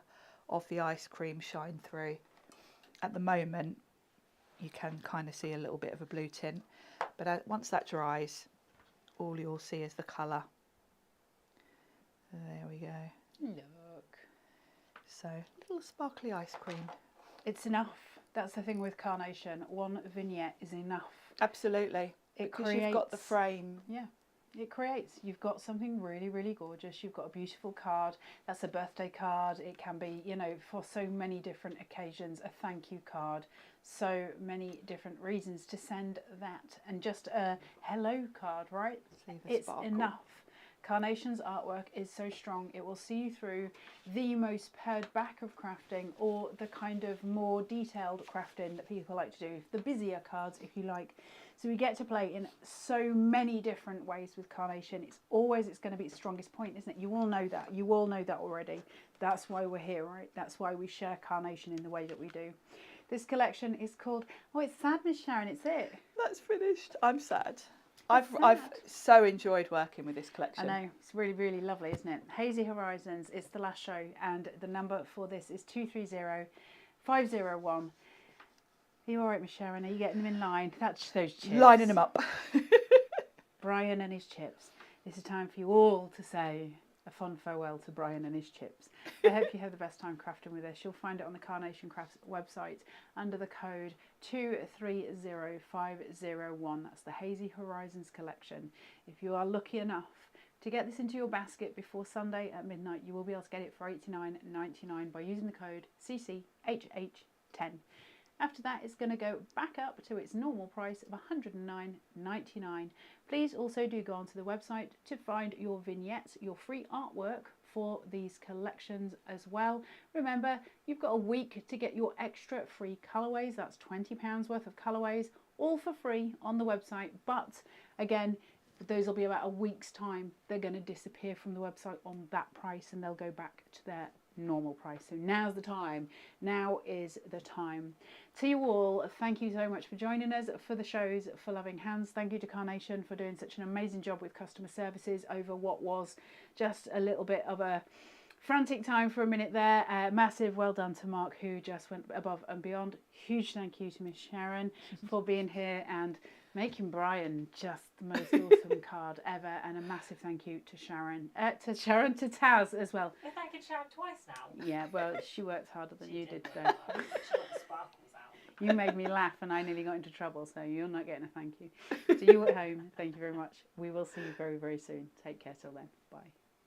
of the ice cream shine through. At the moment you can kind of see a little bit of a blue tint, but once that dries, all you'll see is the colour. There we go. Look. So, little sparkly ice cream. It's enough. That's the thing with Carnation. One vignette is enough. Absolutely. It because you've got the creates- frame. Yeah. it creates. You've got something really, really gorgeous. You've got a beautiful card. That's a birthday card. It can be, you know, for so many different occasions, a thank you card. So many different reasons to send that. And just a hello card, right? It's sparkle. enough. Carnation's artwork is so strong, it will see you through the most pared back of crafting, or the kind of more detailed crafting that people like to do, the busier cards if you like. So we get to play in so many different ways with Carnation. It's going to be its strongest point, isn't it? You all know that. You all know that already. That's why we're here, right? That's why we share Carnation in the way that we do. This collection is called, oh, it's sad, Miss Sharon, it's it. That's finished. I'm sad. I've so enjoyed working with this collection. I know, it's really, really lovely, isn't it? Hazy Horizons, it's the last show, and the number for this is 230501. Are you all right, Miss Sharon? Are you getting them in line? That's those chips. Lining them up. Brian and his chips. This is time for you all to say a fond farewell to Brian and his chips. I hope you have the best time crafting with this. You'll find it on the Carnation Crafts website under the code 230501. That's the Hazy Horizons collection. If you are lucky enough to get this into your basket before Sunday at midnight, you will be able to get it for $89.99 by using the code CCHH10. After that, it's going to go back up to its normal price of $109.99. Please also do go onto the website to find your vignettes, your free artwork for these collections as well. Remember, you've got a week to get your extra free colourways. That's £20 worth of colourways, all for free on the website. But again, those will be about a week's time. They're going to disappear from the website on that price, and they'll go back to their normal price. So now's the time. Now is the time. To you all, thank you so much for joining us for the shows for Loving Hands. Thank you to Carnation for doing such an amazing job with customer services over what was just a little bit of a frantic time for a minute there. Massive well done to Mark, who just went above and beyond. Huge thank you to Miss Sharon for being here and making Brian just the most awesome card ever, and a massive thank you to to Taz as well. You're thanking Sharon twice now. Yeah, well, she worked harder than you did today. She got the sparkles out. You made me laugh and I nearly got into trouble, so you're not getting a thank you. To you at home, thank you very much. We will see you very, very soon. Take care till then. Bye.